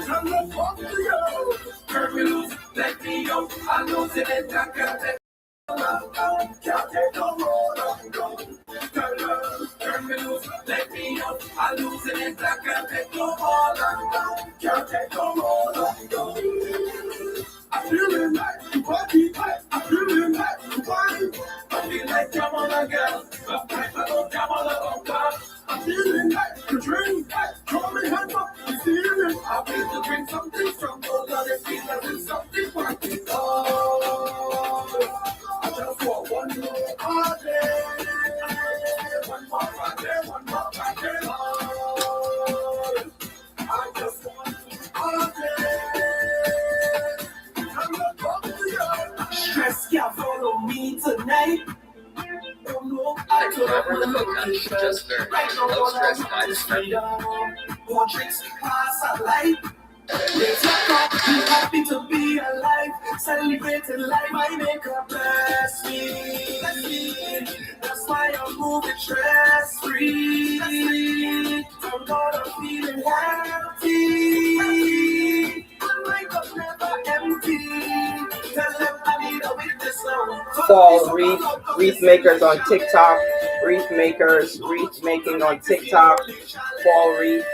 Turn me loose, let me out. I lose it and I can't take no more. Turn me loose, let me out. I lose it and I can't take no more. Can't take no more. I'm feeling like the body, I'm feeling like the body. I feel like I'm on a girl, but I don't come on a car. I'm feeling like the drink, call me hand up, I'm feeling. I feel to drink something strong, oh Lord, it feels like it's something funky. Oh, I just want one more party, one more party, one more party. Oh, I just want to party. Stress, y'all follow me tonight. Oh no, I could have put a look on just there. Low stress, high stress. More drinks, pass a light. Let's go, be happy to be alive. Celebrating life, I make a bless me. That's why I'm moving stress free. I'm gonna feeling happy. My cup never empty. Tell them I need a witness now. Fall Wreath makers on TikTok. Wreath makers, wreath making on TikTok. Fall Wreath.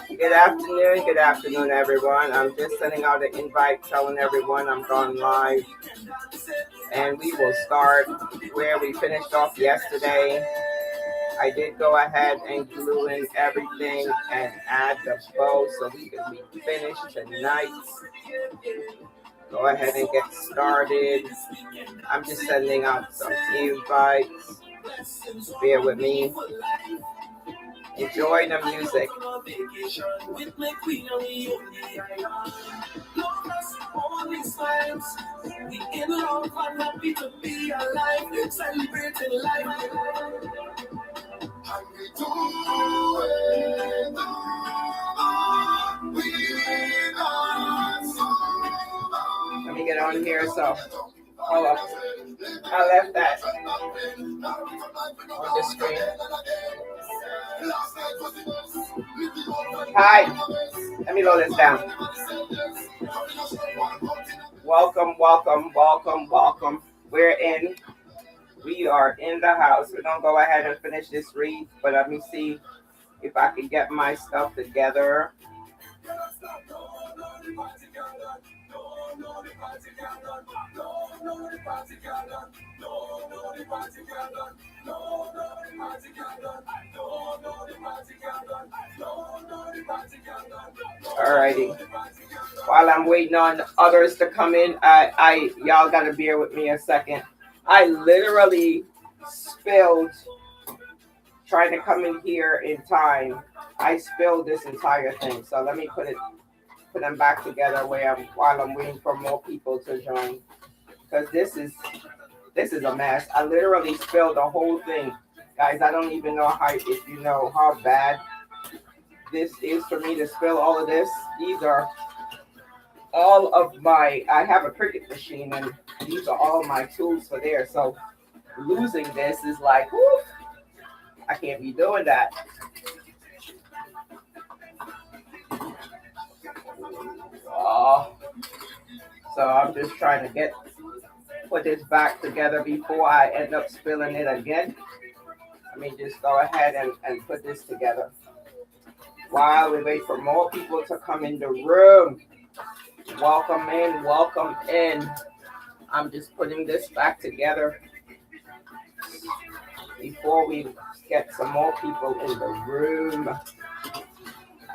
Good afternoon, everyone. I'm just sending out an invite, telling everyone I'm going live, and we will start where we finished off yesterday. I did go ahead and glue in everything and add the bow so we can be finished tonight. Go ahead and get started. I'm just sending out some invites. Bear with me. Enjoy the music. Let me get on here. So, hold up. I left that on the screen. Hi. Let me load this down. Welcome. We are in the house. We're going to go ahead and finish this wreath, but let me see if I can get my stuff together. Alrighty. While I'm waiting on others to come in, y'all gotta bear with me a second. I literally spilled, trying to come in here in time. I spilled this entire thing. So let me put them back together while I'm waiting for more people to join. Because this is a mess. I literally spilled the whole thing. Guys, I don't even know if you know how bad this is for me to spill all of this. These are all of I have a Cricut machine, and these are all my tools for there. So losing this is like, whoo, I can't be doing that. So I'm just trying to put this back together before I end up spilling it again. Let me just go ahead and put this together while we wait for more people to come in the room. Welcome in. I'm just putting this back together before we get some more people in the room.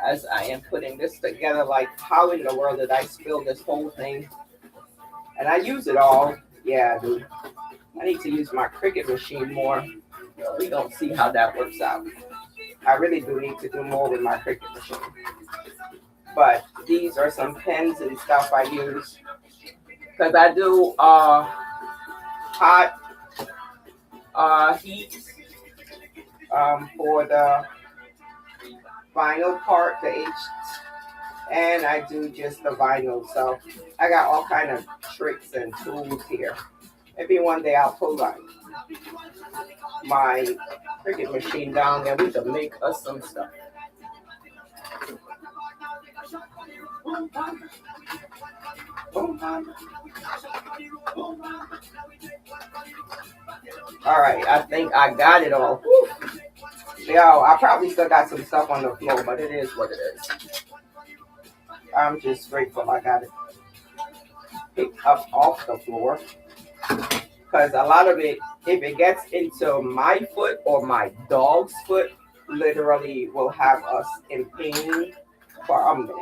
As I am putting this together, like, how in the world did I spill this whole thing? And I use it all. Yeah, dude. I need to use my Cricut machine more. We don't see how that works out. I really do need to do more with my Cricut machine. But these are some pens and stuff I use. Because I do hot heat for the vinyl part, the H, and I do just the vinyl. So I got all kind of tricks and tools here. Maybe one day I'll pull my Cricut machine down there. We can make us some stuff. All right, I think I got it all. Whew. Yo, I probably still got some stuff on the floor, but it is what it is. I'm just grateful I got it picked up off the floor, because a lot of it, if it gets into my foot or my dog's foot, literally will have us in pain for a minute.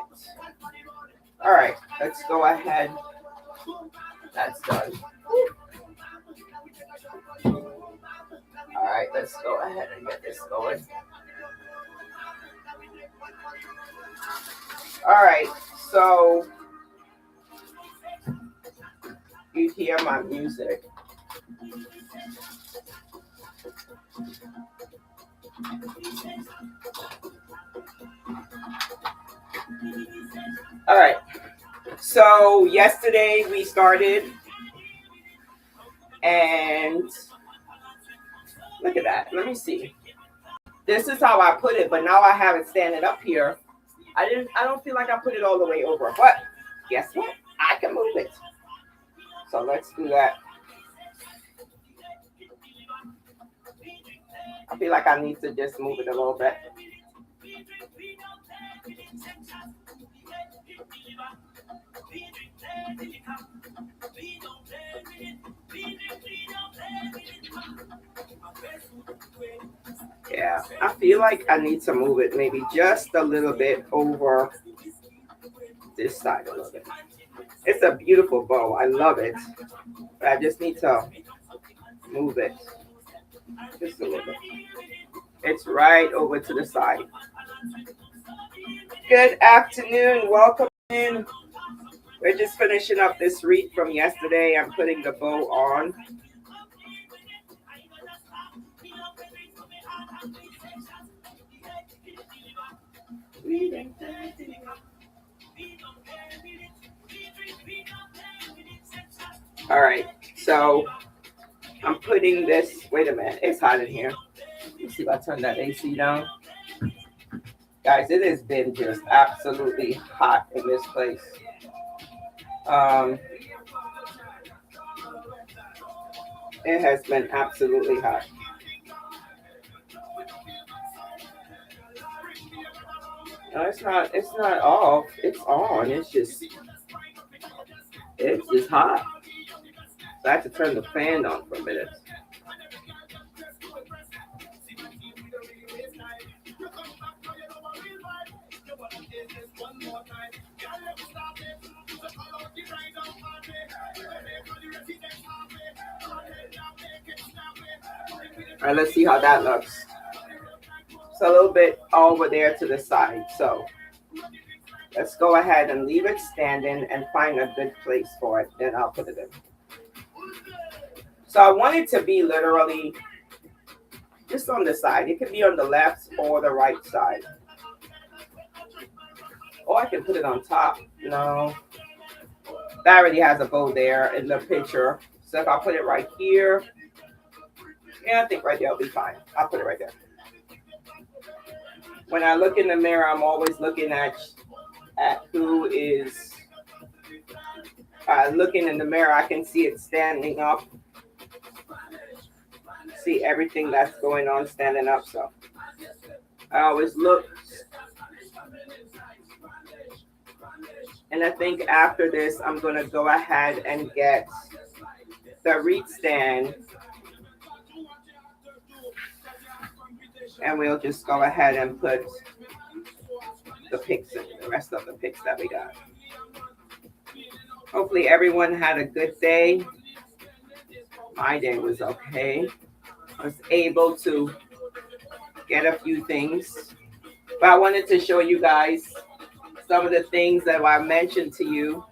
All right, let's go ahead. That's done. All right, let's go ahead and get this going. All right, so you hear my music. All right, so yesterday we started, and look at that. Let me see. This is how I put it, but now I have it standing up here. I don't feel like I put it all the way over, but guess what? I can move it. So let's do that. I feel like I need to just move it a little bit. Yeah, I feel like I need to move it maybe just a little bit over this side a little bit. It's a beautiful bow. I love it. But I just need to move it just a little bit. It's right over to the side. Good afternoon. Welcome in. We're just finishing up this wreath from yesterday. I'm putting the bow on. All right, so I'm putting this. Wait a minute, it's hot in here. Let's see if I turn that AC down. Guys, it has been just absolutely hot in this place. It has been absolutely hot. No, it's not off. It's on. It's just hot. So I have to turn the fan on for a minute. All right, let's see how that looks. It's a little bit over there to the side. So let's go ahead and leave it standing and find a good place for it. Then I'll put it in. So I want it to be literally just on the side. It could be on the left or the right side. Or I can put it on top. No. That already has a bow there in the picture. So if I put it right here, yeah, I think right there will be fine. I'll put it right there. When I look in the mirror, I'm always looking at who is looking in the mirror. I can see it standing up. See everything that's going on standing up. So I always look. And I think after this, I'm going to go ahead and get the wreath stand. And we'll just go ahead and put the picks in, the rest of the picks that we got. Hopefully everyone had a good day. My day was okay. I was able to get a few things. But I wanted to show you guys some of the things that I mentioned to you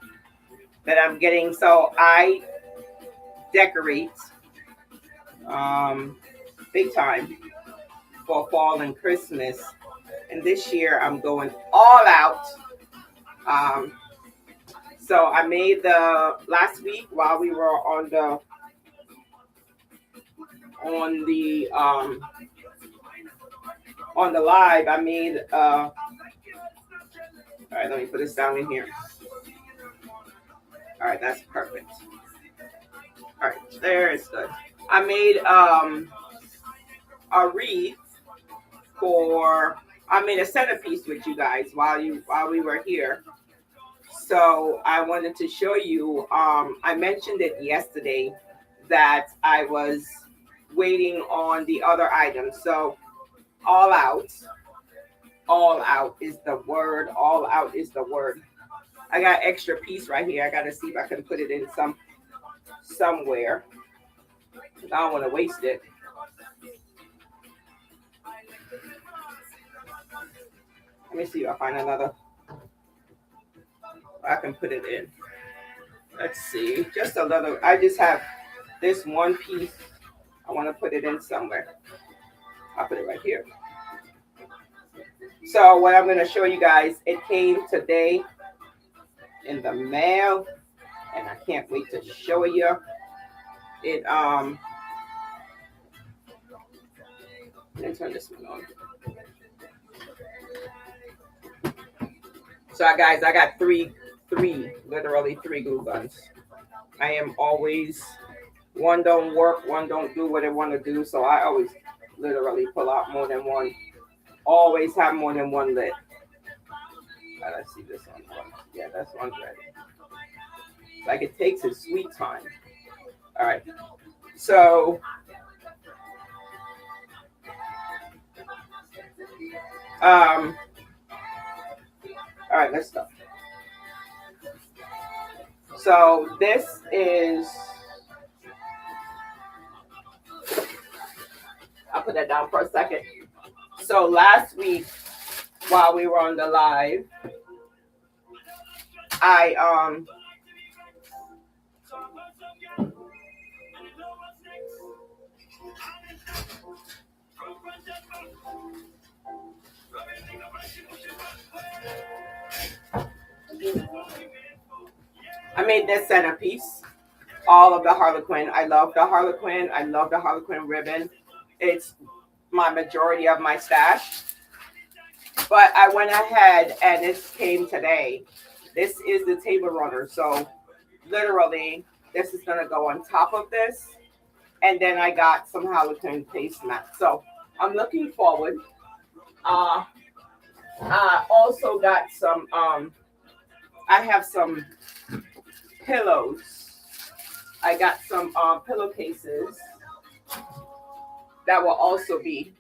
that I'm getting. So I decorate big time for fall and Christmas. And this year I'm going all out. So I made last week while we were on the live, I made All right, let me put this down in here. All right, that's perfect. All right, there it's good. I made a wreath for. I made a centerpiece with you guys while we were here. So I wanted to show you. I mentioned it yesterday that I was waiting on the other items. So all out, all out is the word. All out is the word. I got extra piece right here. I got to see if I can put it in somewhere. I don't want to waste it. Let me see if I find another. I can put it in. Let's see. Just a little. I just have this one piece. I want to put it in somewhere. I'll put it right here. So what I'm going to show you guys, it came today in the mail, and I can't wait to show you. It let me turn this one on. So guys, I got literally three glue guns. I am always, one don't work, one don't do what I want to do, so I always literally pull out more than one. Always have more than one lit. Let's see this one. Yeah, that's one's ready. Like it takes its sweet time. All right. So all right, let's go. So this is, I'll put that down for a second. So last week, while we were on the live, I made this centerpiece, all of the Harlequin. I love the Harlequin. I love the Harlequin ribbon. It's my majority of my stash. But I went ahead and this came today. This is the table runner. So literally, this is going to go on top of this. And then I got some Harlequin placemat. So I'm looking forward. I also got some, I have some pillows. I got some pillowcases that will also be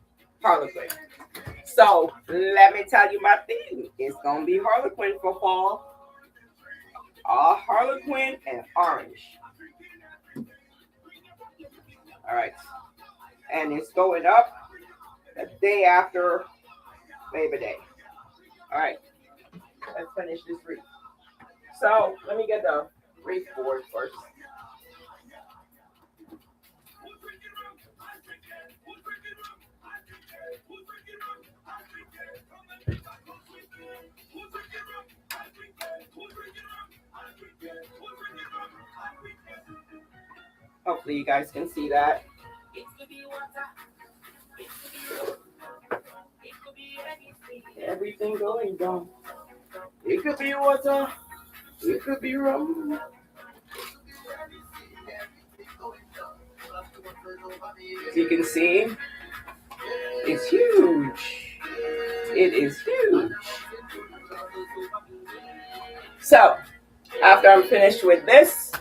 Harlequin. So let me tell you my theme. It's going to be Harlequin for fall. Harlequin and orange. All right. And it's going up the day after Labor Day. All right. Let's finish this wreath. So let me get the wreath board first. Hopefully you guys can see that. Everything going down. It could be water. It could be rum. As you can see, it's huge. It is huge. So, after I'm finished with this,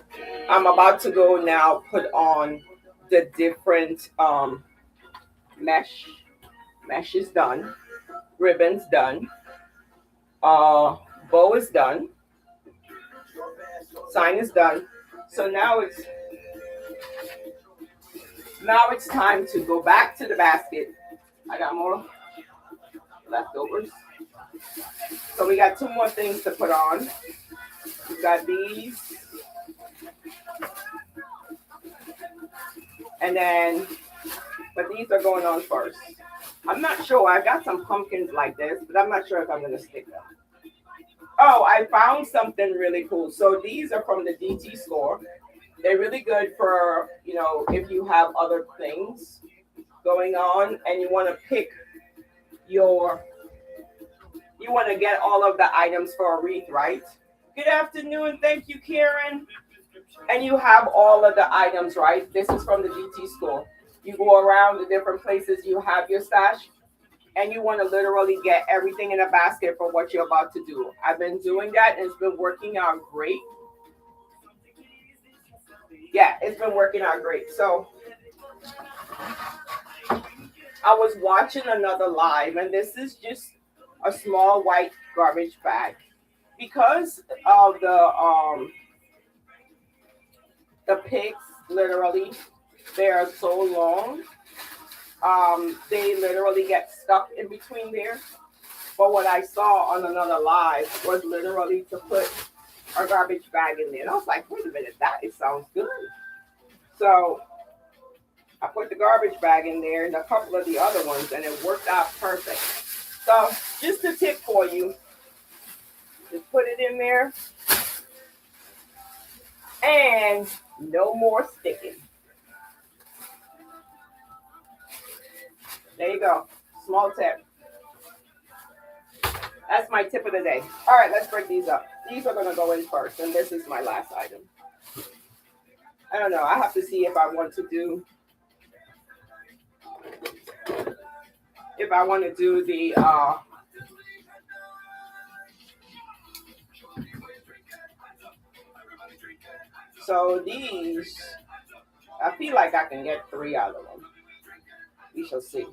I'm about to go now put on the different mesh. Mesh is done. Ribbon's done. Bow is done. Sign is done. So now it's time to go back to the basket. I got more leftovers. So we got two more things to put on. We got these. And then, but these are going on first. I'm not sure. I got some pumpkins like this, but I'm not sure if I'm going to stick them. Oh, I found something really cool. So these are from the DT store. They're really good for, if you have other things going on and you want to pick your You want to get all of the items for a wreath, right? Good afternoon. Thank you, Karen. And you have all of the items, right? This is from the DT school. You go around the different places, you have your stash, and you want to literally get everything in a basket for what you're about to do. I've been doing that and it's been working out great. Yeah, it's been working out great. So I was watching another live, and this is just a small white garbage bag. Because of the pigs, literally, they are so long. They literally get stuck in between there. But what I saw on another live was literally to put a garbage bag in there. And I was like, wait a minute, it sounds good. So I put the garbage bag in there and a couple of the other ones, and it worked out perfect. So just a tip for you, just put it in there and no more sticking. There you go. Small tip. That's my tip of the day. All right, let's break these up. These are going to go in first, and this is my last item. I don't know. I have to see if I want to do the so these, I feel like I can get 3 out of them. We shall see.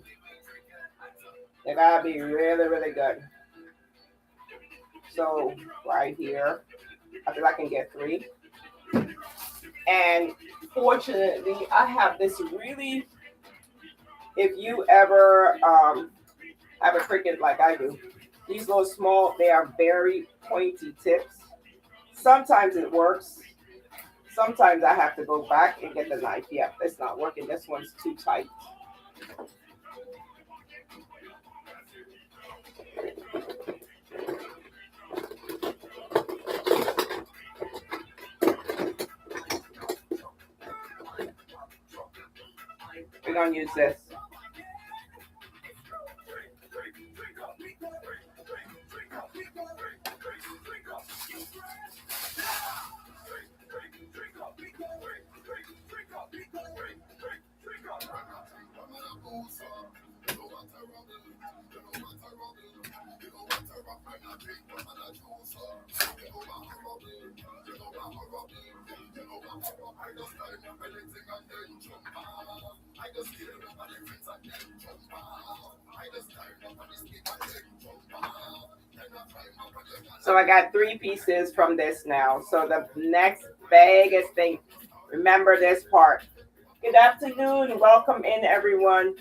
They gotta be really, really good. So right here, I feel I can get 3. And fortunately, I have this really, if you ever have a Cricut like I do, these little small, they are very pointy tips. Sometimes it works. Sometimes I have to go back and get the knife. Yeah, it's not working. This one's too tight. We're going to use this. So I got 3 pieces from this now. So the next biggest thing, remember this part. Good afternoon. Welcome in, everyone.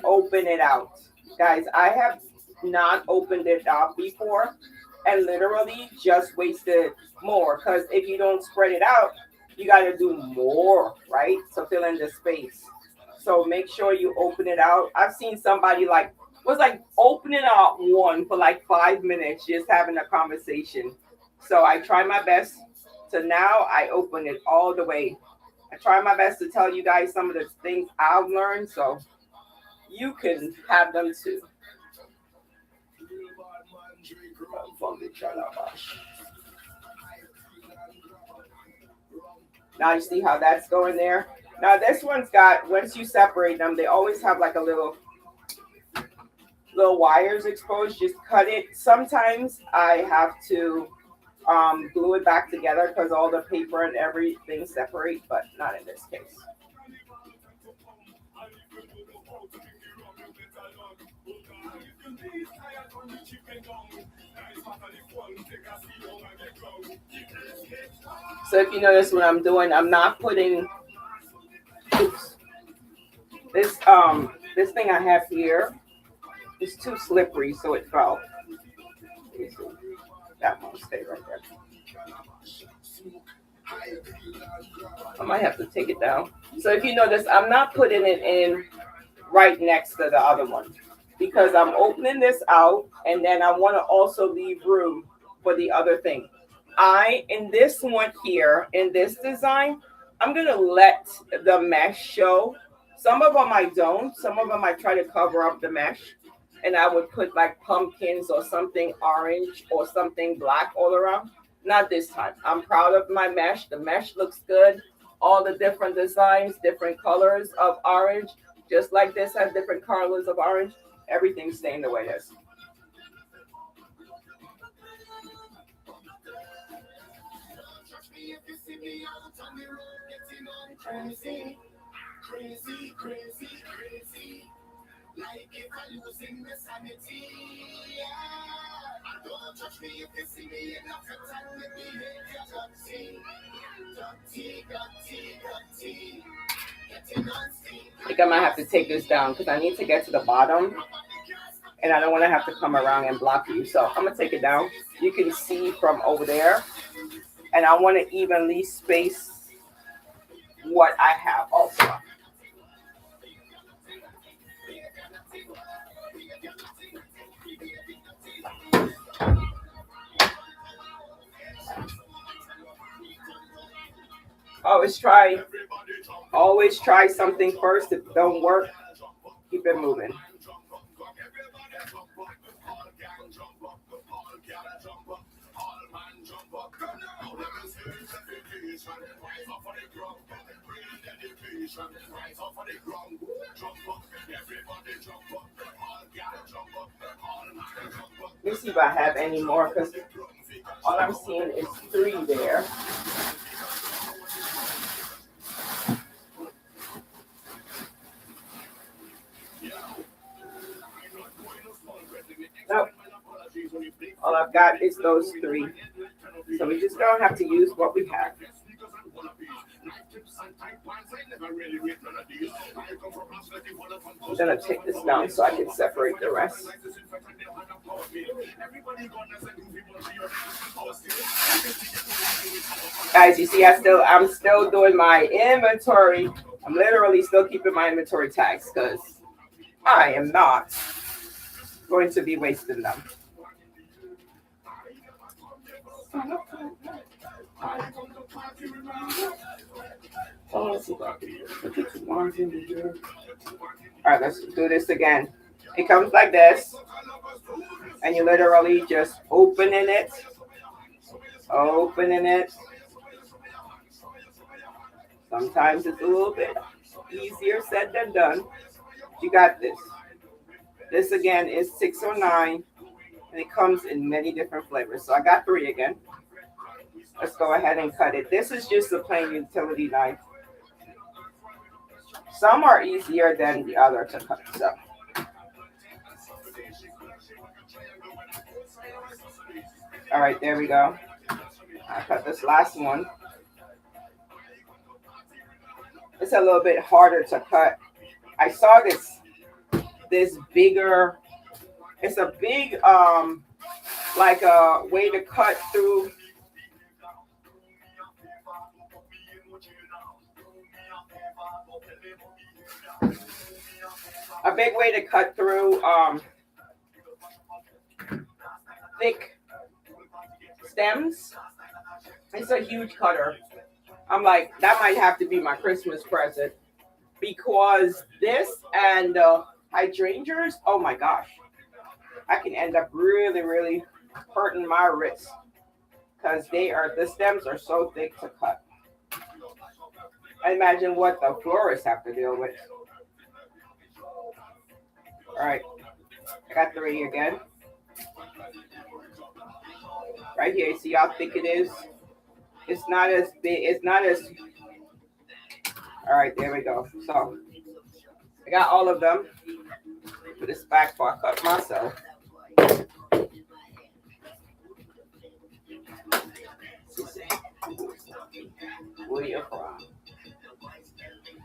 Open it out. Guys, I have not opened it up before and literally just wasted more, because if you don't spread it out, you got to do more, right? So fill in the space. So make sure you open it out. I've seen somebody was opening out one for 5 minutes, just having a conversation. So I try my best to now I open it all the way. I try my best to tell you guys some of the things I've learned so you can have them too. Now you see how that's going there. Now this one's got, once you separate them, they always have a little wires exposed. Just cut it. Sometimes I have to glue it back together because all the paper and everything separate, but not in this case. So if you notice what I'm doing, I'm not putting, this thing I have here is too slippery, so it fell. That won't stay right there. I might have to take it down. So if you notice, I'm not putting it in right next to the other one because I'm opening this out, and then I want to also leave room for the other thing. In this one here, in this design, I'm going to let the mesh show. Some of them I don't. Some of them I try to cover up the mesh. and I would put like pumpkins or something orange or something black all around. Not this time. I'm proud of my mesh. The mesh looks good. All the different designs, different colors of orange, just like this has different colors of orange. Everything's staying the way it is. Crazy, crazy, crazy, crazy. Like if I'm losing my sanity. Yeah. Don't touch me if you see me enough time. Let me hit your dirty, dirty, dirty, getting on steam. I think I might have to take this down because I need to get to the bottom and I don't want to have to come around and block you. So I'm going to take it down. You can see from over there. And I want to evenly space what I have also. Always try something first. If it don't work, keep it moving. Let me see if I have any more because all I'm seeing is 3 there. Nope. All I've got is those 3. So we just don't have to use what we have. I'm going to take this down so I can separate the rest. Guys, you see, I'm still doing my inventory. I'm literally still keeping my inventory tags because I am not going to be wasting them. Oh, let's see if I can put 2 ones in here. All right, let's do this again. It comes like this, and you literally just opening it. Sometimes it's a little bit easier said than done. You got this. This again is 609, and it comes in many different flavors. So I got 3 again. Let's go ahead and cut it. This is just a plain utility knife. Some are easier than the other to cut. So. All right, there we go. I cut this last one. It's a little bit harder to cut. I saw this bigger. It's a big like a way to cut through. A big way to cut through thick stems. It's a huge cutter. I'm like, that might have to be my Christmas present because this and hydrangeas, oh my gosh, I can end up really, really hurting my wrist because the stems are so thick to cut. I imagine what the florists have to deal with. All right, I got 3 again. Right here, see how thick it is? It's not as big, it's not as, all right, there we go. So, I got all of them. Put this back before I cut myself. Where are you from?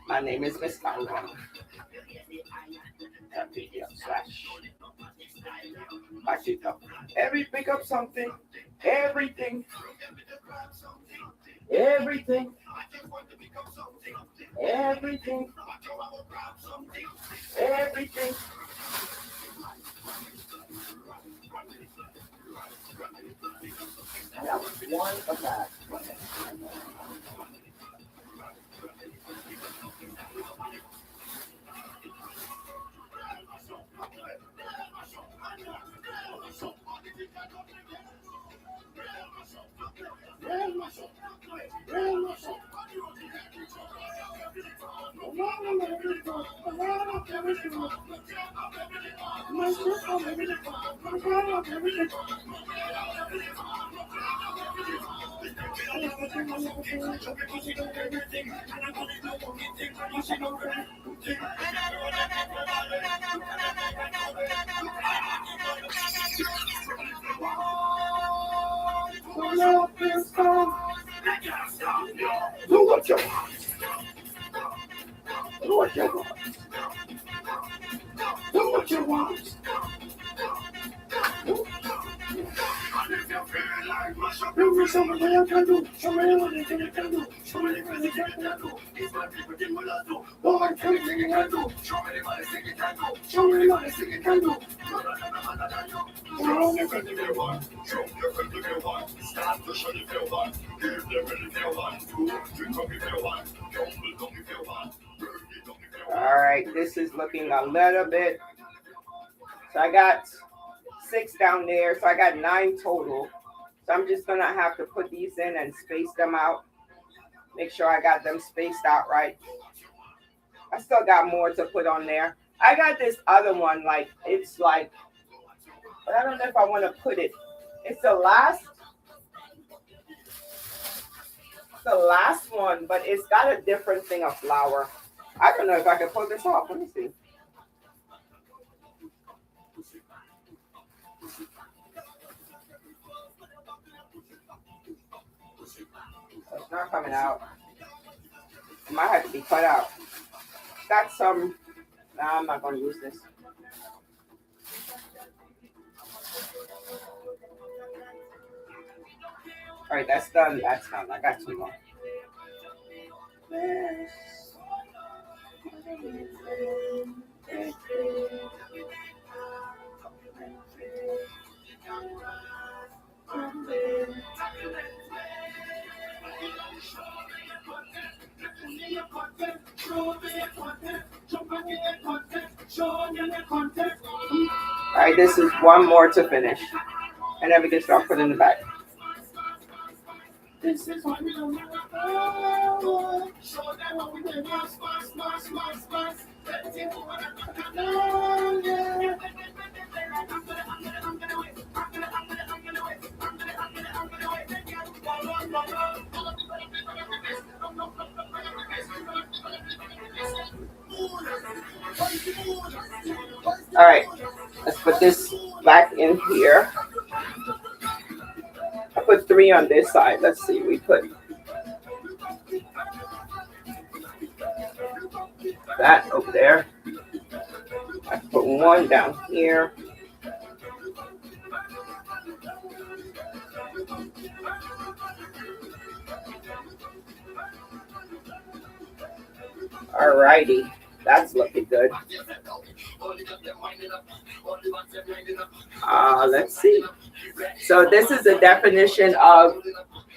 My name is Miss Taiwan. Back it up. Pick up something. Everything. Everything. Everything. Everything. I got one of that. Do what you want. Do what you want. Do what you want. And if you feel like mash up every summer, what you can do. Show me what you can do. Show me the crazy thing you can do. It's what people think what I do. Boy, crazy thing you can do. Show me the money thing you can do. Show me the money thing you can do. Show everything you want. Show everything you want. Start to show if you want. Give them if you want. Drink up if you want. Don't look if you want. All right, this is looking a little bit. So I got 6 down there, so I got 9 total. So I'm just gonna have to put these in and space them out. Make sure I got them spaced out right. I still got more to put on there. I got this other one, like it's like, but I don't know if I want to put it. It's the last one, but it's got a different thing of flower. I don't know if I can pull this off. Let me see. It's not coming out. It might have to be cut out. Got some. Nah, I'm not going to use this. All right, that's done. That's done. I got 2 more. All right, this is one more to finish, and then we can start putting it back. This is what we don't know. Show them what we do. All right, let's put this back in here. I put 3 on this side. Let's see, we put that over there. I put 1 down here. All righty, that's looking good. Let's see. So this is the definition of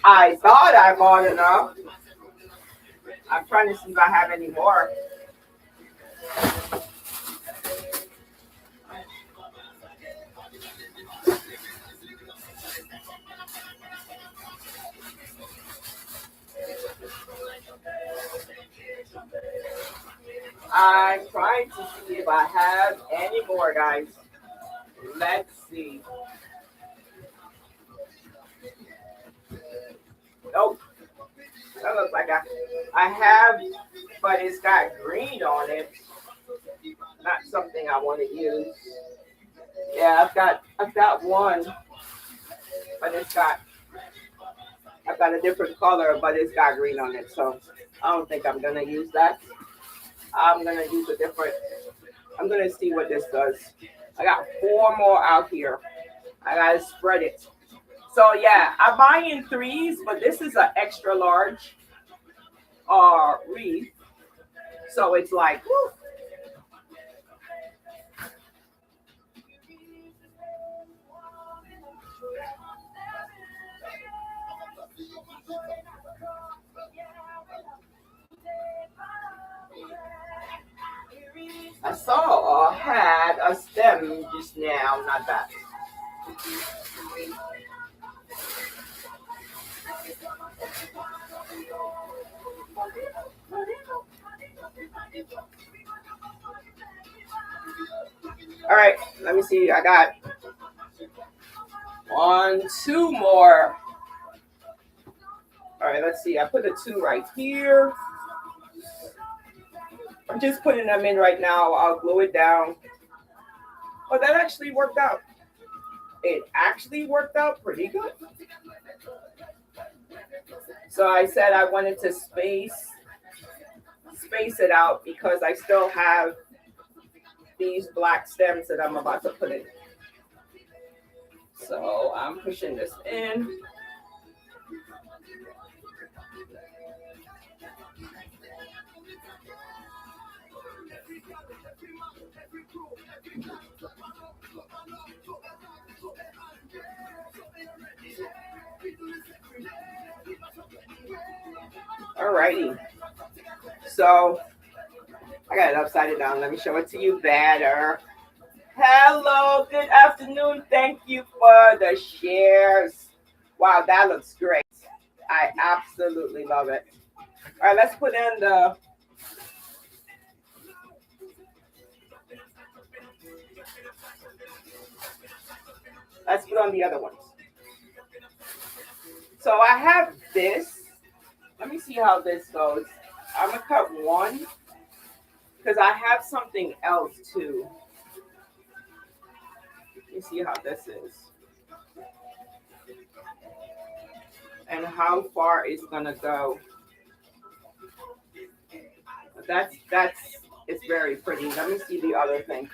I thought I bought enough. I'm trying to see if I have any more. I'm trying to see if I have any more, guys. Let's see. Nope. That looks like I have, but it's got green on it. Not something I want to use. Yeah, I've got 1, but I've got a different color, but it's got green on it. So I don't think I'm gonna use that. I'm gonna use a different. I'm gonna see what this does. I got 4 more out here. I gotta spread it. So yeah, I'm buying 3s, but this is an extra large wreath. So it's like, whew. I saw had a stem just now, not that. All right, let me see. I got 1, 2 more. All right, let's see. I put the 2 right here. I'm just putting them in right now. I'll glue it down. Oh, that actually worked out. It actually worked out pretty good. So I said I wanted to space it out because I still have these black stems that I'm about to put in. So I'm pushing this in. Alrighty. So I got it upside down. Let me show it to you better. Hello, good afternoon. Thank you for the shares. Wow, that looks great. I absolutely love it. All right, let's put in the let's put on the other ones. So I have this. Let me see how this goes. I'm gonna cut one because I have something else too. Let me see how this is. And how far it's gonna go. That's it's very pretty. Let me see the other thing.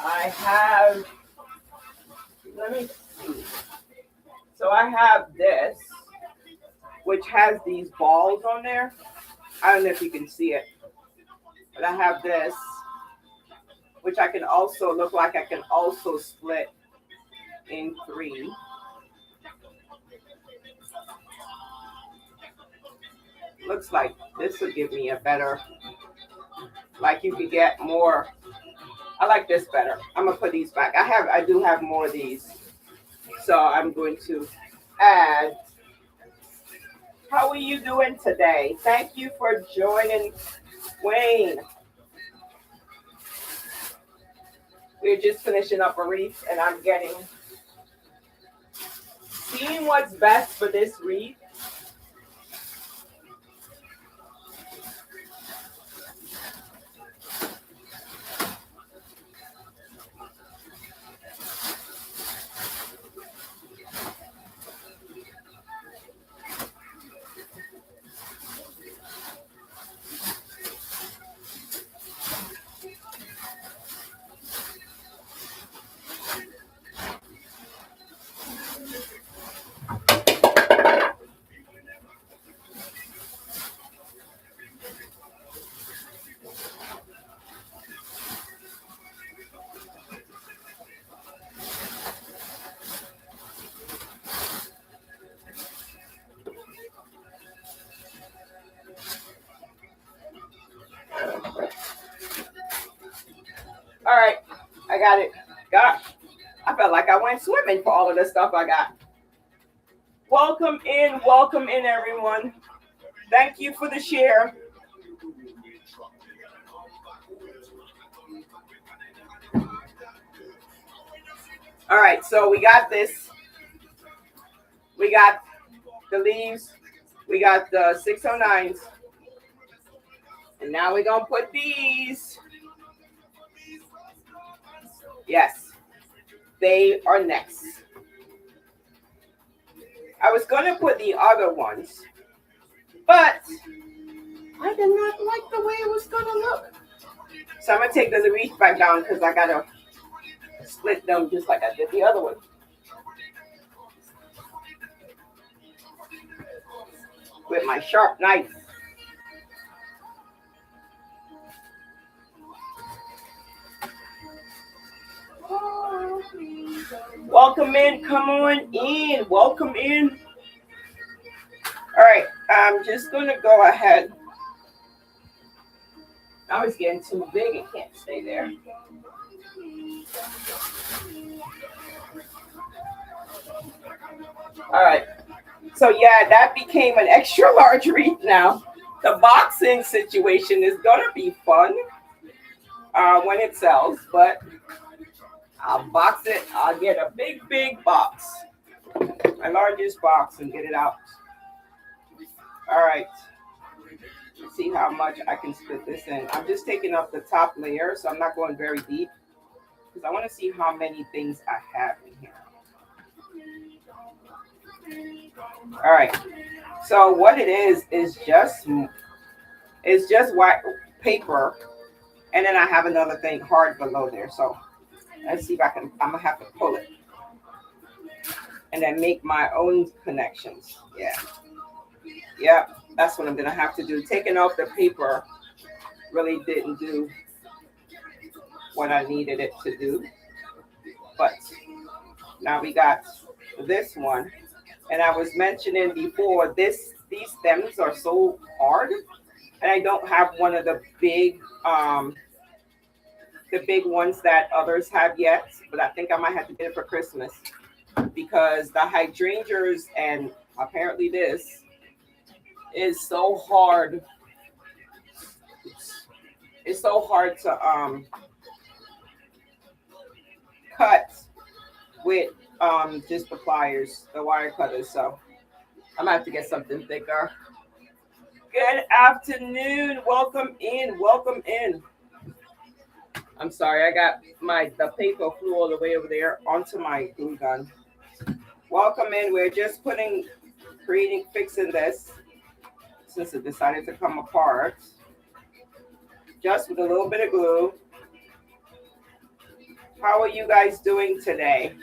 I have, let me see. So I have this, which has these balls on there. I don't know if you can see it, but I have this, which I can also look like I can also split in 3. Looks like this would give me a better, like you could get more. I like this better. I'm gonna put these back. I do have more of these. So I'm going to add. How are you doing today? Thank you for joining, Wayne. We're just finishing up a wreath and I'm seeing what's best for this wreath. All right, I got it. Gosh, I felt like I went swimming for all of the stuff I got. Welcome in, everyone. Thank you for the share. All right, so we got this. We got the leaves. We got the 609s. And now we're going to put these. Yes, they are next. I was going to put the other ones, but I did not like the way it was going to look. So I'm going to take the wreath back down because I got to split them just like I did the other one. with my sharp knife. Welcome in, come on in, welcome in. All right, I'm just gonna go ahead. Now it's getting too big, it can't stay there. All right, so yeah, that became an extra large wreath now. The boxing situation is gonna be fun when it sells, but I'll box it. I'll get a big box, my largest box, and get it out. All right. Let's see how much I can split this in. I'm just taking up the top layer, so I'm not going very deep because I want to see how many things I have in here. All right. So what it is just white paper, and then I have another thing hard below there. So let's see if I can. I'm gonna have to pull it and then make my own connections. Yeah, that's what I'm gonna have to do. Taking off the paper really didn't do what I needed it to do, but now we got this one. And I was mentioning before, these stems are so hard, and I don't have one of the big ones that others have yet, but I think I might have to get it for Christmas because the hydrangeas and apparently this is so hard. It's so hard to cut with just the pliers, the wire cutters. So I'm gonna have to get something thicker. Good afternoon. Welcome in. Welcome in. I'm sorry, I got the paper flew all the way over there onto my glue gun. Welcome in. We're just fixing this since it decided to come apart. Just with a little bit of glue. How are you guys doing today?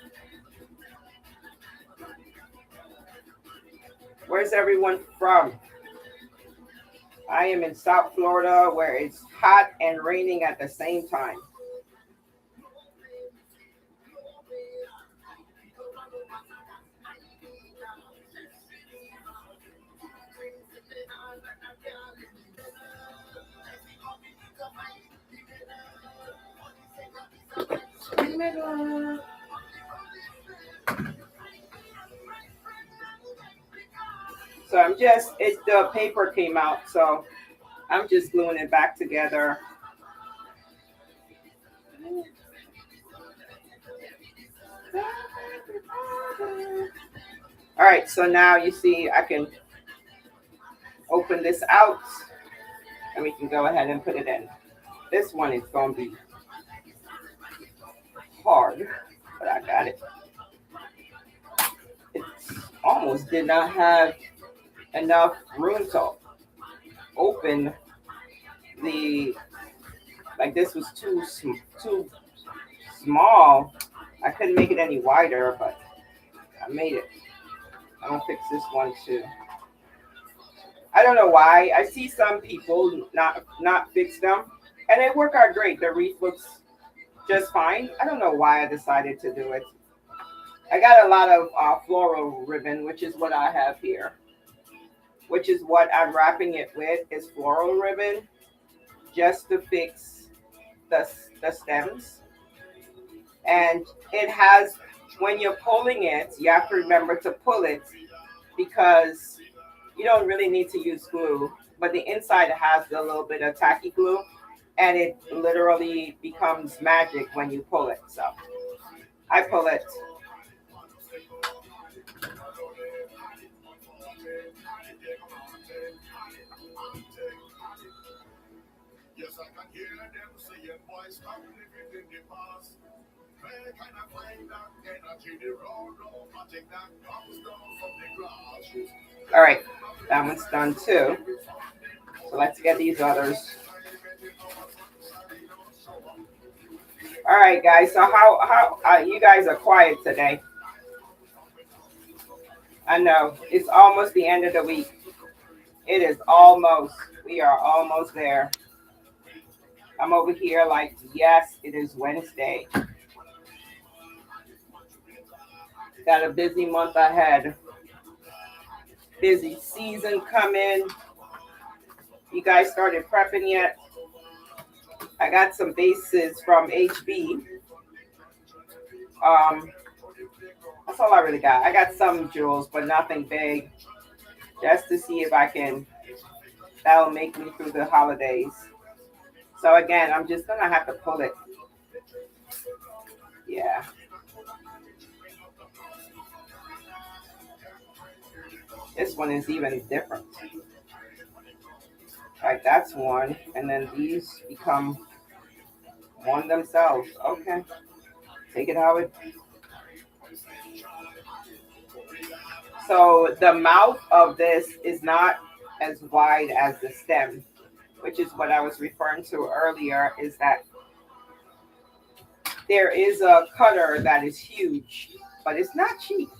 Where's everyone from? I am in South Florida where it's hot and raining at the same time. So the paper came out, so I'm just gluing it back together. All right, so now you see I can open this out and we can go ahead and put it in. This one is going to be hard, but I got it. It almost did not have enough room to open this was too small. I couldn't make it any wider, but I made it. I'm gonna fix this one too. I don't know why. I see some people not fix them, and they work out great. The wreath looks just fine. I don't know why I decided to do it. I got a lot of floral ribbon, which is what I have here, which is what I'm wrapping it with, is floral ribbon, just to fix the stems. And it has, when you're pulling it, you have to remember to pull it because you don't really need to use glue, but the inside has a little bit of tacky glue, and it literally becomes magic when you pull it. So I pull it. Yes, I can hear them saying, boys, come living in the past. Where can I find that energy, the raw magic that comes down from the grassroots? All right, that one's done too. So let's get these others. All right, guys. So how you guys are quiet today? I know it's almost the end of the week. It is almost, we are almost there. I'm over here like, yes, it is Wednesday. Got a busy month ahead. Busy season coming. You guys started prepping yet? I got some bases from HB. That's all I really got. I got some jewels, but nothing big. Just to see if I can, that'll make me through the holidays. So again, I'm just gonna have to pull it. Yeah. This one is even different. Like that's one, and then these become one themselves. Okay. Take it how it. So the mouth of this is not as wide as the stem, which is what I was referring to earlier, is that there is a cutter that is huge, but it's not cheap.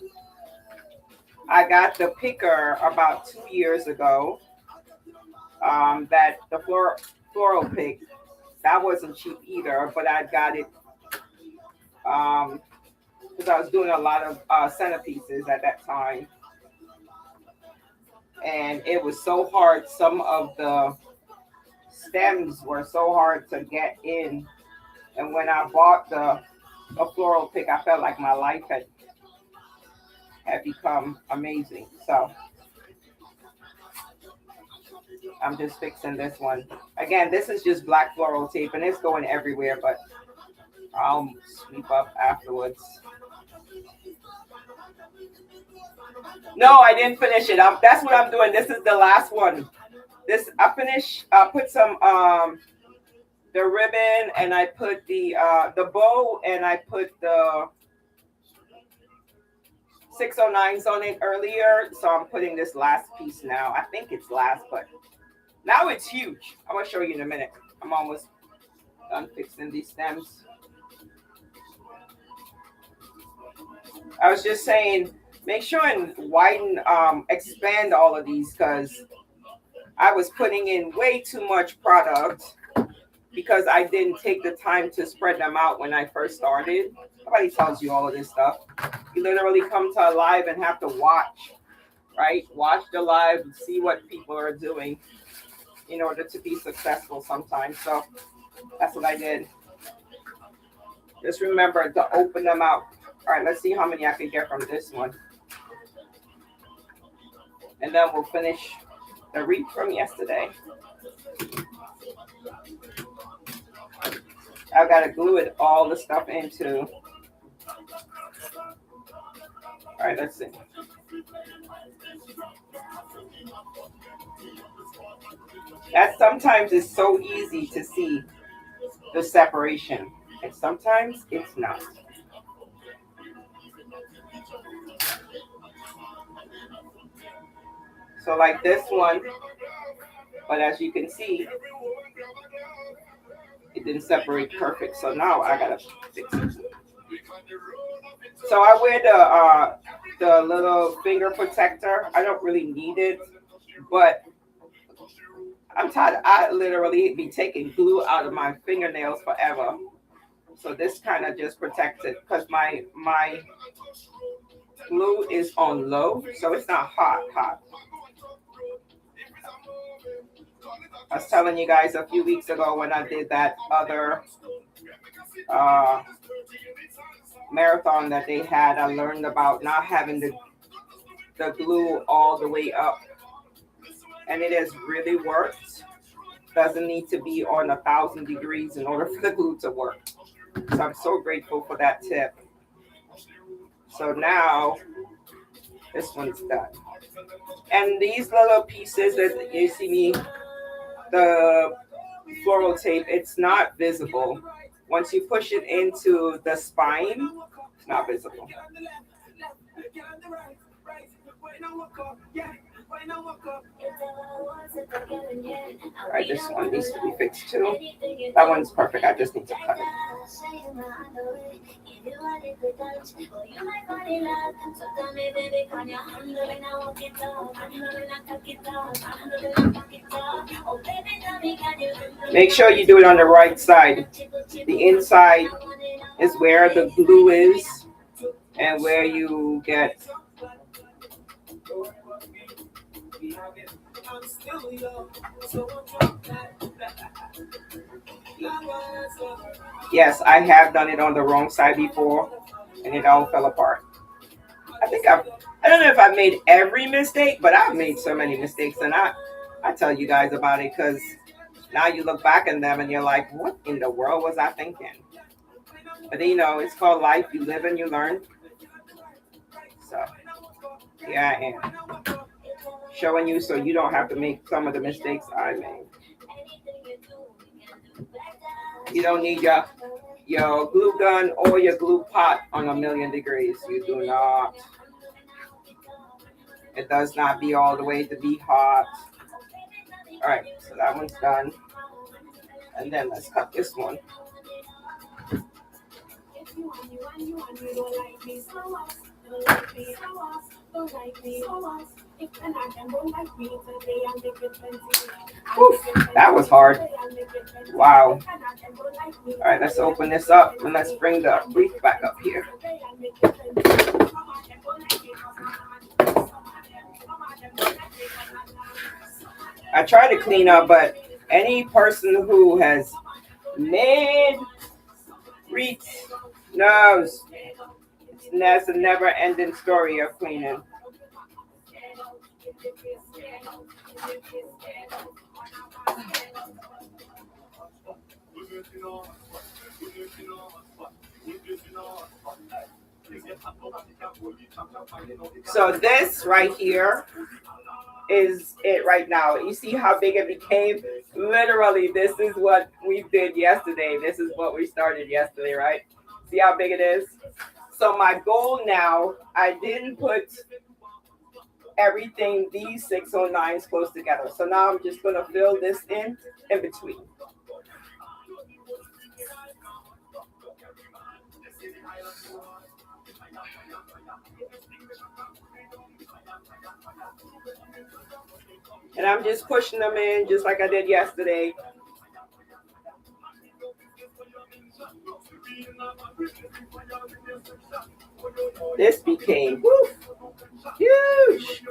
I got the picker about 2 years ago. That the floral pick, that wasn't cheap either, but I got it because I was doing a lot of centerpieces at that time, and it was so hard. Some of the stems were so hard to get in, and when I bought the floral pick, I felt like my life had become amazing. So I'm just fixing this one. Again, this is just black floral tape and it's going everywhere, but I'll sweep up afterwards. No, I didn't finish it. That's what I'm doing. This is the last one. This I finished. I put some the ribbon, and I put the bow, and I put the 609s on it earlier. So I'm putting this last piece now. I think it's last, but now it's huge. I'm gonna show you in a minute. I'm almost done fixing these stems. I was just saying, make sure and widen, expand all of these, because I was putting in way too much product because I didn't take the time to spread them out when I first started. Nobody tells you all of this stuff. You literally come to a live and have to watch, right? Watch the live and see what people are doing in order to be successful sometimes. So that's what I did. Just remember to open them out. All right, let's see how many I can get from this one. And then we'll finish the wreath from yesterday. I've got to glue it all the stuff into. All right, let's see. That sometimes is so easy to see the separation, and sometimes it's not. So like this one, but as you can see, it didn't separate perfect. So now I gotta fix it. So I wear the little finger protector. I don't really need it, but I'm tired. I literally be taking glue out of my fingernails forever. So this kind of just protects it, because my glue is on low, so it's not hot. I was telling you guys a few weeks ago when I did that other marathon that they had, I learned about not having the glue all the way up. And it has really worked. Doesn't need to be on 1,000 degrees in order for the glue to work. So I'm so grateful for that tip. So now this one's done. And these little pieces that you see me, the floral tape, it's not visible. Once you push it into the spine, it's not visible. Alright, this one needs to be fixed too. That one's perfect. I just need to cut it. Make sure you do it on the right side. The inside is where the glue is and where you get. Yes, I have done it on the wrong side before and it all fell apart. I don't know if I've made every mistake, but I've made so many mistakes, and I tell you guys about it because now you look back at them and you're like, what in the world was I thinking? But you know, it's called life. You live and you learn. So here I am, showing you so you don't have to make some of the mistakes I made. You don't need your glue gun or your glue pot on 1,000,000 degrees. You do not. It does not be all the way to be hot. All right, so that one's done. And then let's cut this one. Oof, that was hard. Wow. All right, let's open this up and let's bring the wreath back up here. I try to clean up, but any person who has made wreaths knows it's a never-ending story of cleaning. So this right here is it right now. You see how big it became? Literally, this is what we did yesterday. This is what we started yesterday, right? See how big it is? So my goal now, I didn't put everything, these 609s close together. So now I'm just going to fill this in between. And I'm just pushing them in just like I did yesterday. This became huge.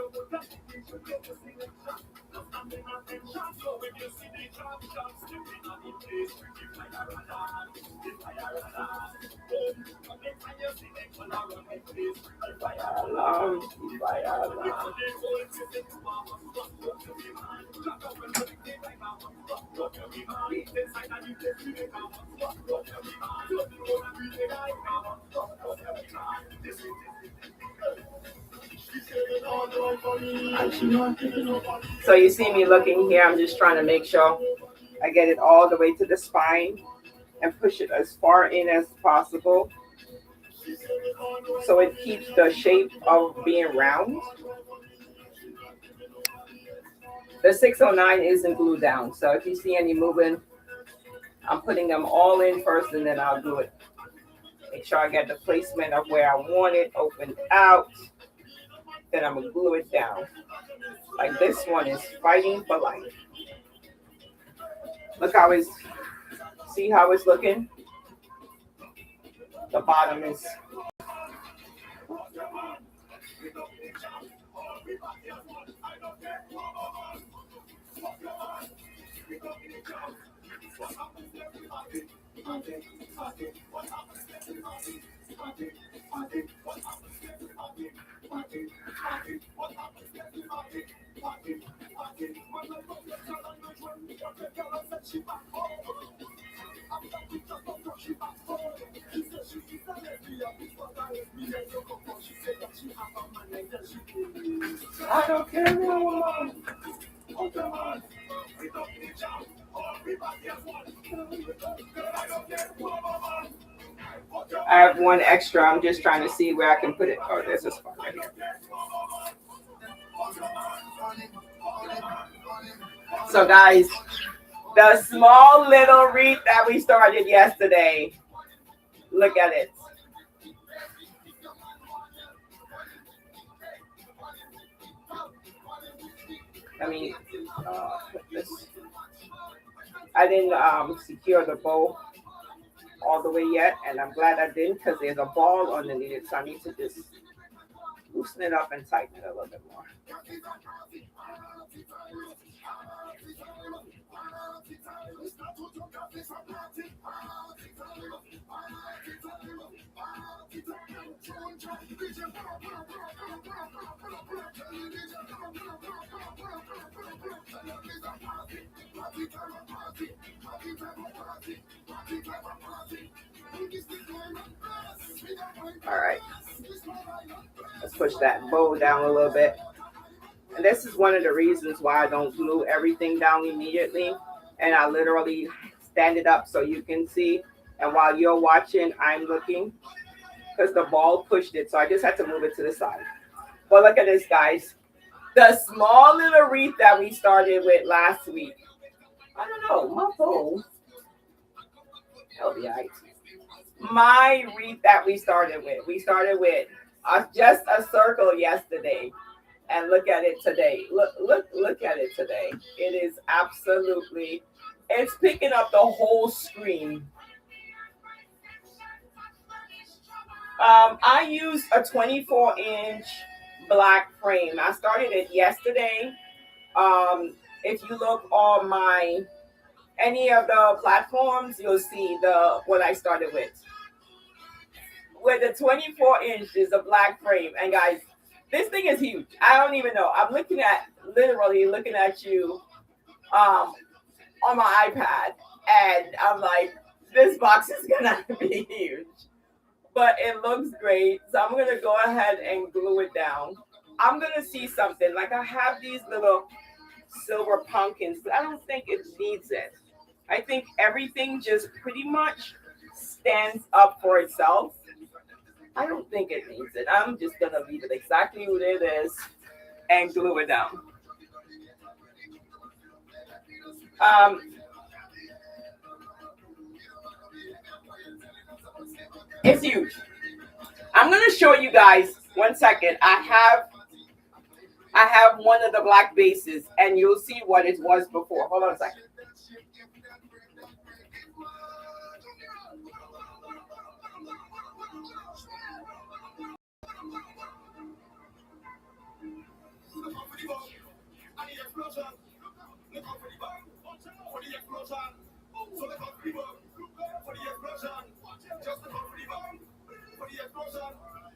So you see me looking here, I'm just trying to make sure I get it all the way to the spine and push it as far in as possible so it keeps the shape of being round. The 609 isn't glued down, so if you see any moving, I'm putting them all in first and then I'll do it. Make sure I get the placement of where I want it opened out. Then I'm gonna glue it down. Like this one is fighting for life. Look how it's, see how it's looking? The bottom is. I don't care no more. I have one extra. I'm just trying to see where I can put it. Oh, there's a spot right here. So guys, the small little wreath that we started yesterday, look at it. Let me put this. I didn't secure the bow all the way yet, and I'm glad I didn't because there's a ball underneath it, so I need to just loosen it up and tighten it a little bit more. All right, let's push that bow down a little bit. And this is one of the reasons why I don't glue everything down immediately, and I literally stand it up so you can see. And while you're watching, I'm looking because the ball pushed it, so I just had to move it to the side. But look at this, guys. The small little wreath that we started with last week. I don't know, my phone. That'll be all right. My wreath that we started with. We started with just a circle yesterday. And look at it today. Look at it today. It is absolutely, it's picking up the whole screen. I used a 24-inch black frame. I started it yesterday. If you look on any of the platforms, you'll see what I started with. With the 24-inch is a black frame, and guys, this thing is huge. I don't even know. I'm literally looking at you on my iPad, and I'm like, this box is gonna be huge. But it looks great. So I'm gonna go ahead and glue it down. I'm gonna see something. Like I have these little silver pumpkins, but I don't think it needs it. I think everything just pretty much stands up for itself. I don't think it needs it. I'm just gonna leave it exactly what it is and glue it down. It's huge. I'm gonna show you guys 1 second. I have one of the black bases, and you'll see what it was before. Hold on a second.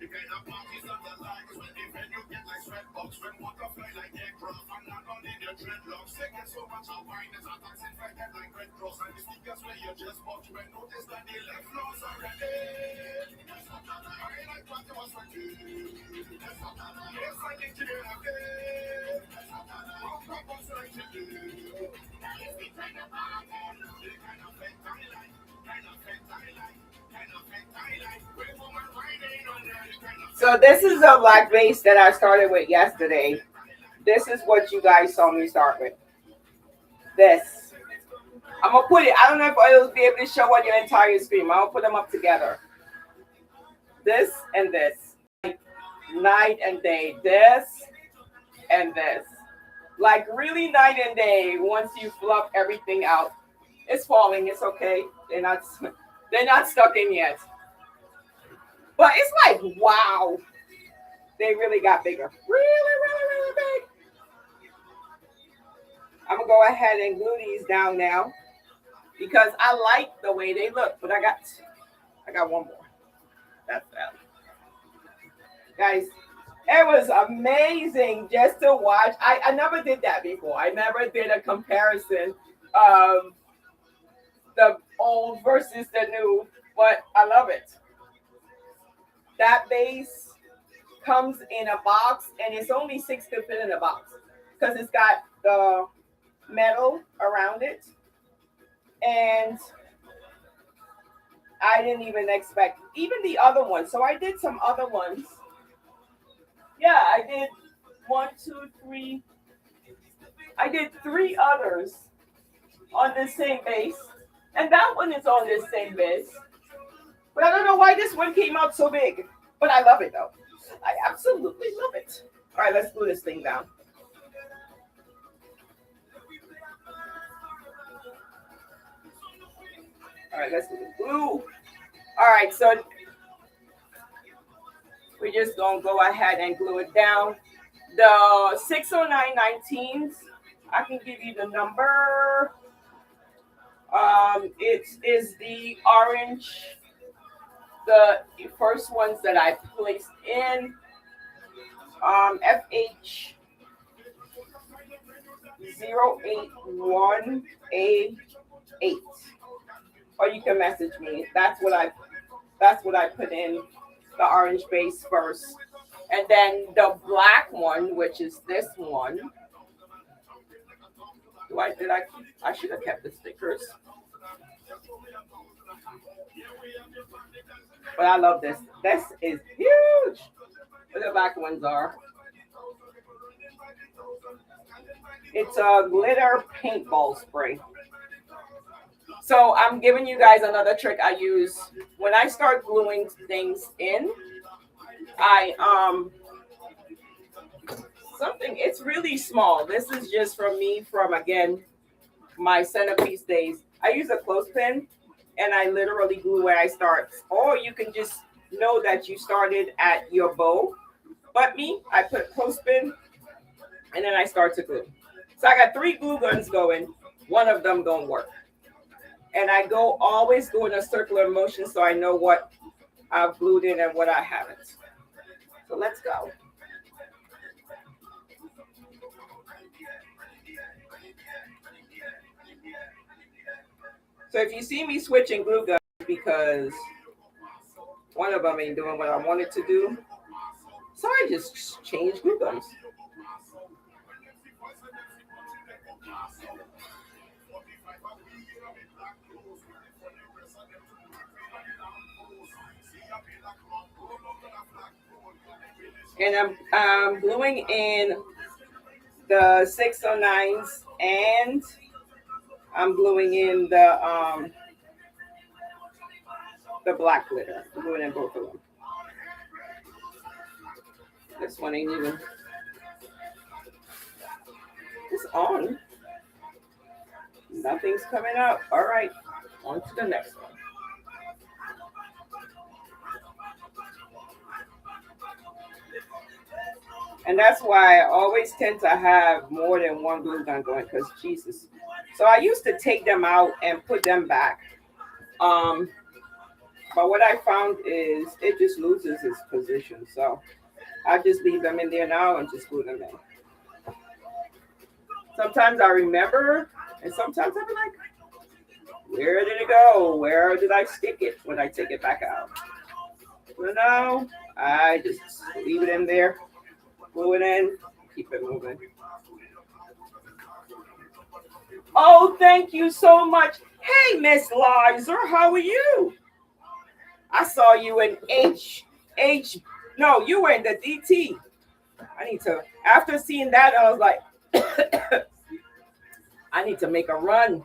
The kind of parties that the likes when the venue get like sweatbox, when water fly like aircraft, and not only their dreadlocks, they get so much of wine that attacks infected like Red Cross, and the sneakers where you just bought, you and notice that they left floors already. I ain't like what you was for you. Yes, I think you did again. What purpose like to do? That is the kind of party, the kind of effect I like, kind of effect I like. So this is a black base that I started with yesterday. This is what you guys saw me start with. This. I'm going to put it, I don't know if I will be able to show on your entire screen. I'll put them up together. This and this. Night and day. This and this. Like really night and day once you fluff everything out. It's falling. It's okay. They're not stuck in yet. But it's like, wow. They really got bigger. Really big. I'm going to go ahead and glue these down now because I like the way they look. But I got one more. That's that. Guys, it was amazing just to watch. I never did that before. I never did a comparison of the old versus the new, but I love it. That base comes in a box, and it's only 6 to fit in a box because it's got the metal around it, and I didn't even expect even the other ones. So I did some other ones. Yeah, I did 1, 2, 3, I did 3 others on this same base, and that one is on this same base. But I don't know why this one came out so big. But I love it though. I absolutely love it. All right, let's glue this thing down. All right, let's do the glue. All right, so we're just gonna go ahead and glue it down. The 60919s, I can give you the number. It is the orange, the first ones that I placed in. FH 081A8. Or you can message me. That's what I put in, the orange base first. And then the black one, which is this one. I should have kept the stickers. But I love this. This is huge. What the black ones are. It's a glitter paintball spray. So I'm giving you guys another trick I use when I start gluing things in. It's really small. This is just from me from, again, my centerpiece days. I use a clothespin and I literally glue where I start. Or you can just know that you started at your bow. But me, I put a clothespin and then I start to glue. So I got 3 glue guns going. One of them don't work. And I always go in a circular motion so I know what I've glued in and what I haven't. So let's go. So if you see me switching glue guns because one of them ain't doing what I wanted to do, so I just changed glue guns. And I'm gluing in the 609s and I'm gluing in the black glitter. I'm gluing in both of them. This one ain't even. It's on. Nothing's coming up. All right, on to the next one. And that's why I always tend to have more than one glue gun going, because Jesus. So I used to take them out and put them back. But what I found is it just loses its position. So I just leave them in there now and just glue them in. Sometimes I remember, and sometimes I'll be like, where did it go? Where did I stick it when I take it back out? So now I just leave it in there, glue it in, keep it moving. Oh, thank you so much. Hey, Miss Lizer, how are you? I saw you in no, you were in the DT. I need to, after seeing that, I was like, I need to make a run.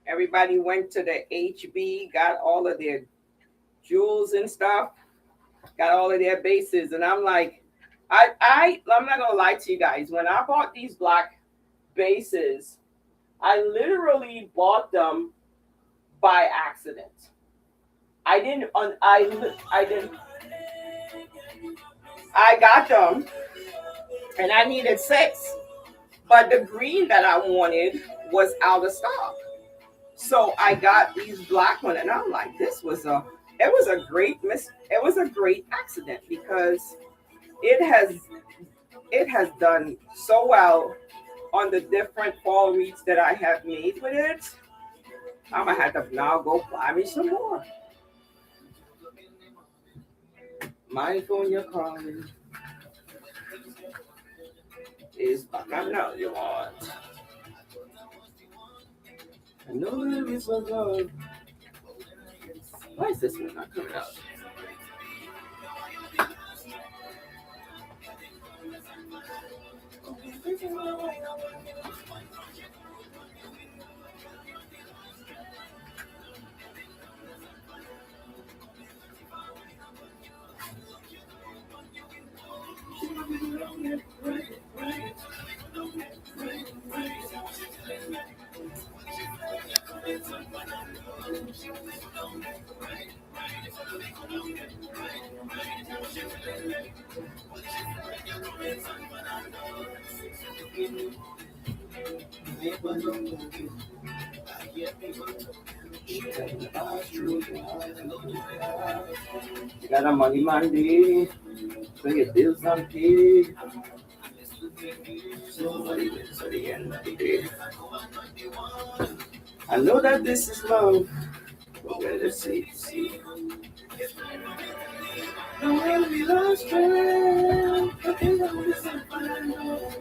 Everybody went to the HB, got all of their jewels and stuff, got all of their bases. And I'm like, I'm not going to lie to you guys. When I bought these black bases, I literally bought them by accident. I got them and I needed 6, but the green that I wanted was out of stock. So I got these black ones, and I'm like, it was a great accident, because it has done so well on the different fall wreaths that I have made with it. I'm gonna have to now go buy me some more. Mindful when you're calling is back. I know you want. I know there is a love. Why is this one not coming out? You got a money Monday, so your bills unpaid. Somebody wins at the end of the day. I know that this is love, but where to see. No one we lost track. I think I'm missing final.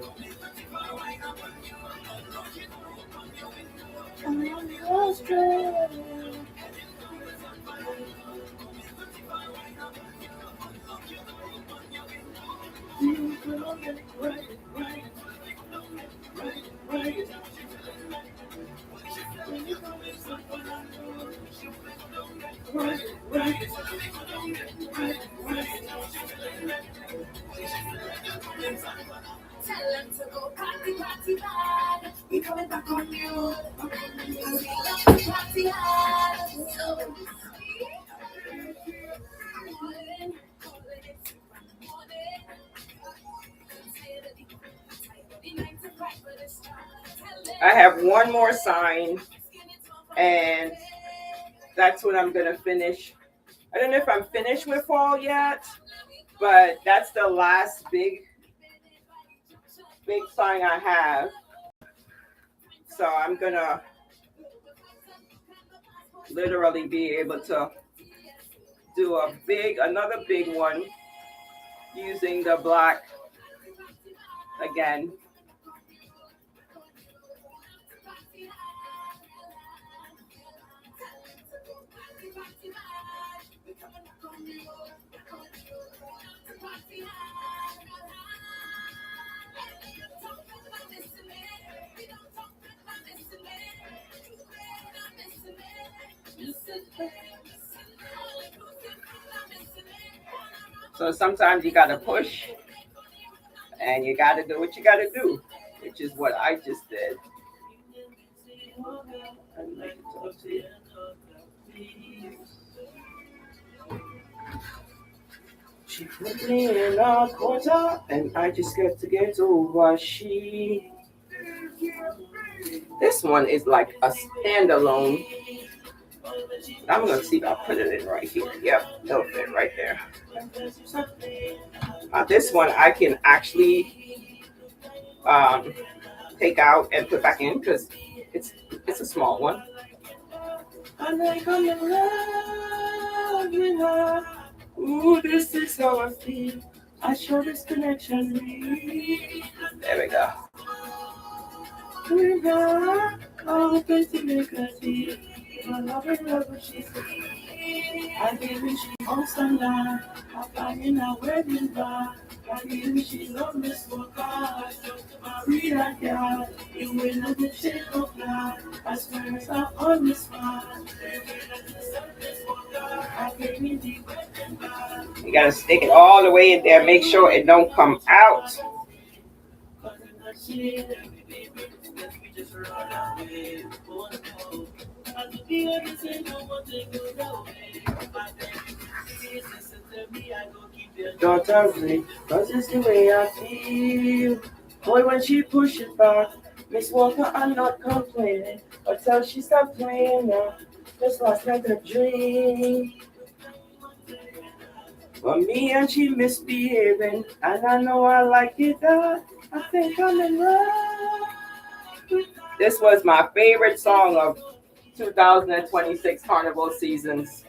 We lost track. Tell them to go party, party hard. We coming back on you. Cause we love to party hard. So, I have one more sign, and that's what I'm gonna finish. I don't know if I'm finished with fall yet, but that's the last big sign I have. So I'm gonna literally be able to do another big one using the black again. So sometimes you gotta push and you gotta do what you gotta do, which is what I just did. I'd like to talk to you. She put me in a corner and I just got to get over she. This one is like a standalone. I'm gonna see if I put it in right here. Yep, it'll fit right there. This one I can actually take out and put back in because it's a small one. And I come in love with her. Ooh, this is how I feel. I show this connection. There we go. With her, all the things to make her feel. I love her, love what she said. I gave her she wants some love. I find in a wedding bar. I gave her she love Miss Walker. Maria, God, you will not the shade of love. I swear it's not on this one. You gotta stick it all the way in there. Make sure it don't come out. Don't tell me, cause it's the way I feel. Boy, when she push it back, Miss Walker, I'm not complaining. But tell she stop playing now. Just last night a dream. But me and she misbehaving, and I know I like it. I think I'm in love. This was my favorite song of 2026 carnival seasons.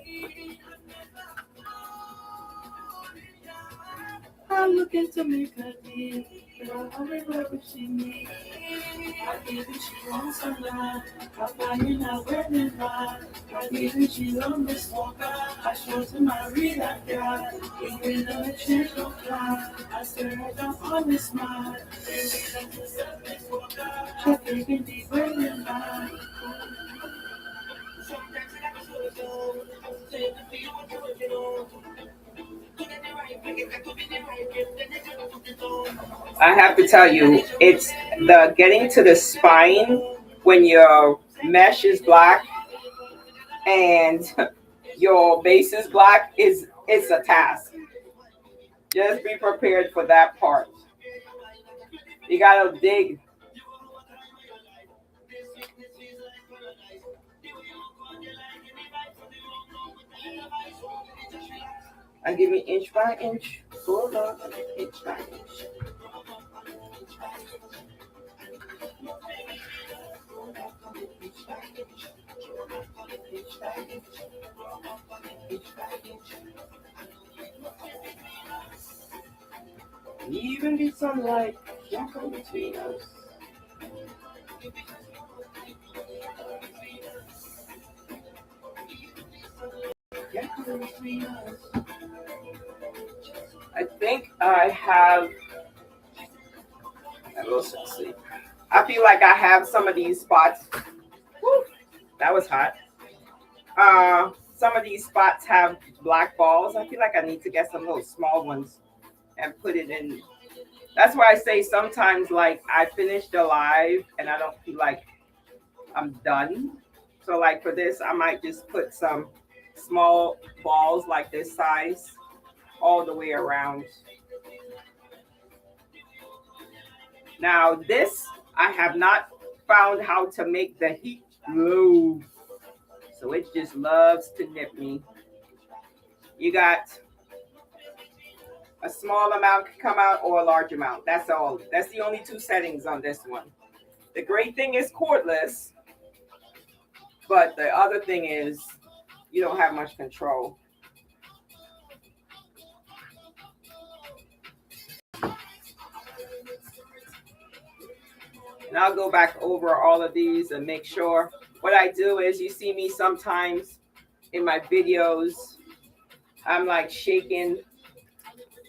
I'm looking to make a deal, but I always love what she needs. I give it she wants a lot. I find out where they lie. I give it she on this walker. I show to my real life guy. Even though the chance don't fly, I swear I don't always smile. I think it deeper than mine. I have to tell you, it's the getting to the spine when your mesh is black and your base is black is it's a task. Just be prepared for that part. You gotta dig. And give me inch by inch. Hold on, inch by inch. Even the sunlight can come between us. I think I have. Let's see. I feel like I have some of these spots. Woo, that was hot. Some of these spots have black balls. I feel like I need to get some of those small ones and put it in. That's why I say sometimes, like, I finish the live and I don't feel like I'm done. So, like, for this, I might just put some small balls like this size all the way around. Now, this, I have not found how to make the heat low. So it just loves to nip me. You got a small amount can come out or a large amount. That's all. That's the only two settings on this one. The great thing is cordless, but the other thing is you don't have much control. And I'll go back over all of these and make sure. What I do is you see me sometimes in my videos, I'm like shaking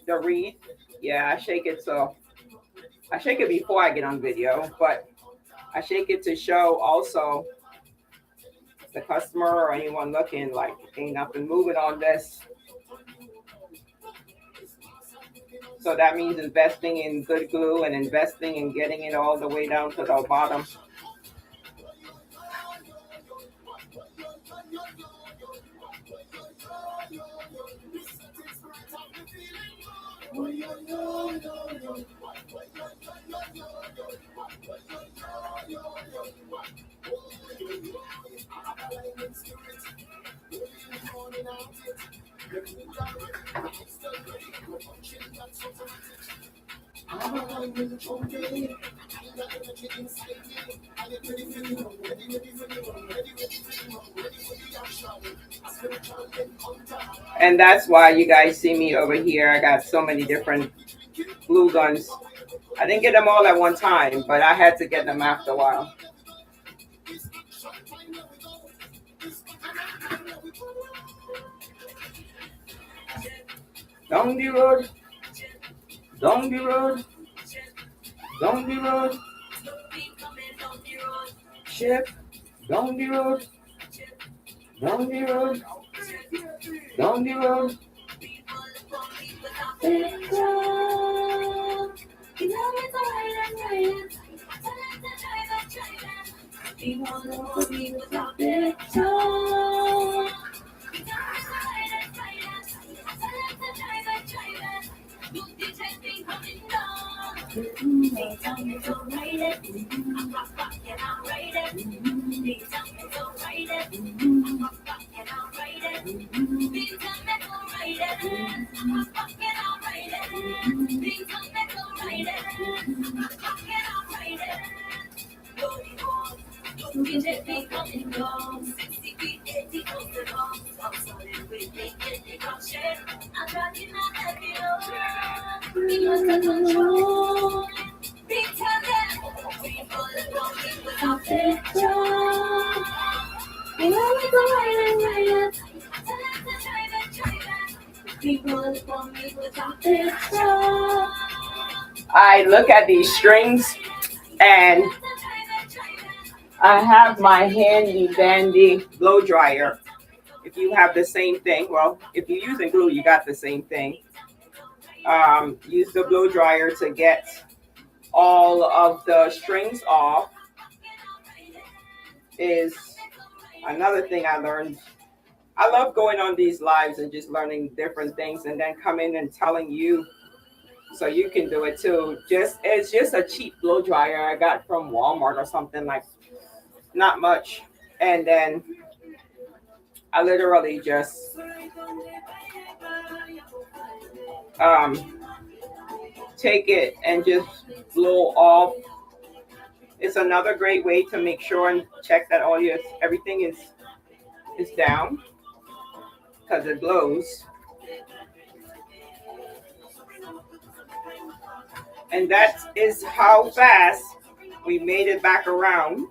the wreath. Yeah, I shake it so I shake it before I get on video, but I shake it to show also the customer or anyone looking like ain't nothing moving on this. So that means investing in good glue and investing in getting it all the way down to the bottom. And that's why you guys see me over here. I got so many different glue guns. I didn't get them all at one time, but I had to get them after a while. Down the road, down the road, down the road, ship, down the road, down the road, down the road. I look at these strings and I have my handy dandy blow dryer. If you have the same thing, well, if you're using glue, you got the same thing. Use the blow dryer to get all of the strings off is another thing I learned. I love going on these lives and just learning different things and then coming and telling you so you can do it too. It's just a cheap blow dryer I got from Walmart or something, like not much. And then I literally just take it and just blow off. It's another great way to make sure and check that everything is down because it blows. And that is how fast we made it back around.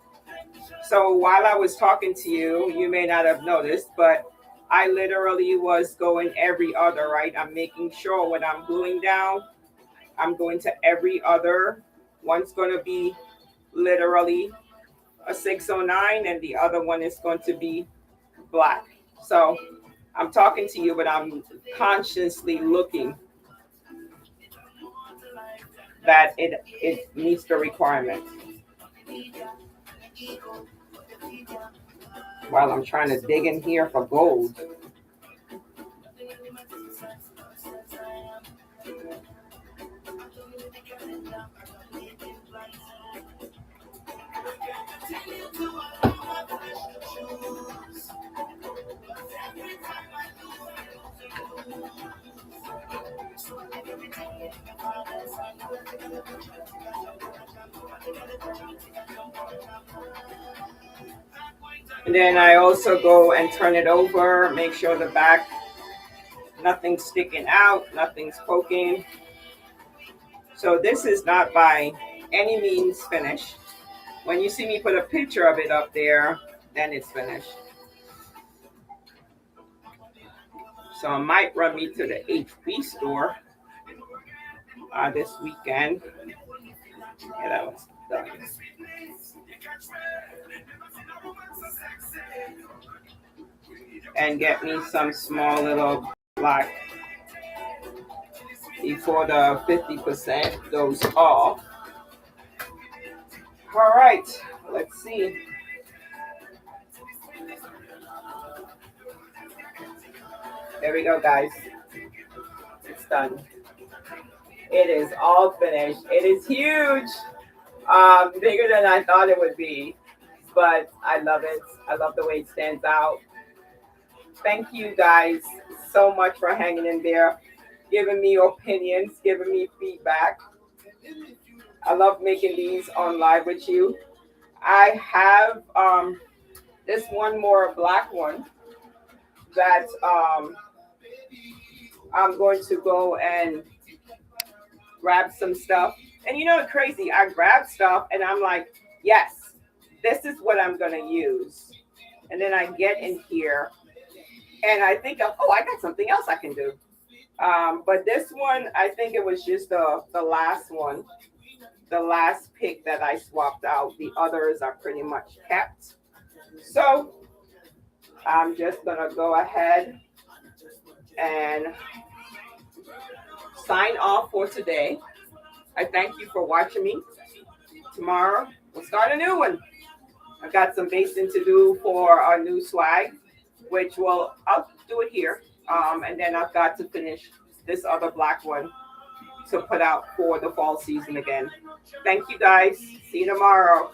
So while I was talking to you, you may not have noticed, but I literally was going every other, right? I'm making sure when I'm gluing down, I'm going to every other. One's going to be literally a 609 and the other one is going to be black. So I'm talking to you, but I'm consciously looking that it meets the requirement. While I'm trying to dig in here for gold. And then I also go and turn it over, make sure the back, nothing's sticking out, nothing's poking. So this is not by any means finished. When you see me put a picture of it up there, then it's finished. So I might run me to the HP store this weekend. Yeah, that was done. And get me some small little black before the 50% goes off. All right, let's see. There we go, guys. It's done. It is all finished. It is huge. Bigger than I thought it would be, but I love it. I love the way it stands out. Thank you guys so much for hanging in there, giving me opinions, giving me feedback. I love making these on live with you. I have this one more black one that I'm going to go and grab some stuff. And you know what's crazy? I grab stuff and I'm like, yes, this is what I'm going to use. And then I get in here and I think, I got something else I can do. But this one, I think it was just the last one, the last pick that I swapped out. The others are pretty much kept. So I'm just going to go ahead and sign off for today. I thank you for watching me. Tomorrow, we'll start a new one. I've got some basting to do for our new swag, which I'll do it here. And then I've got to finish this other black one to put out for the fall season again. Thank you guys. See you tomorrow.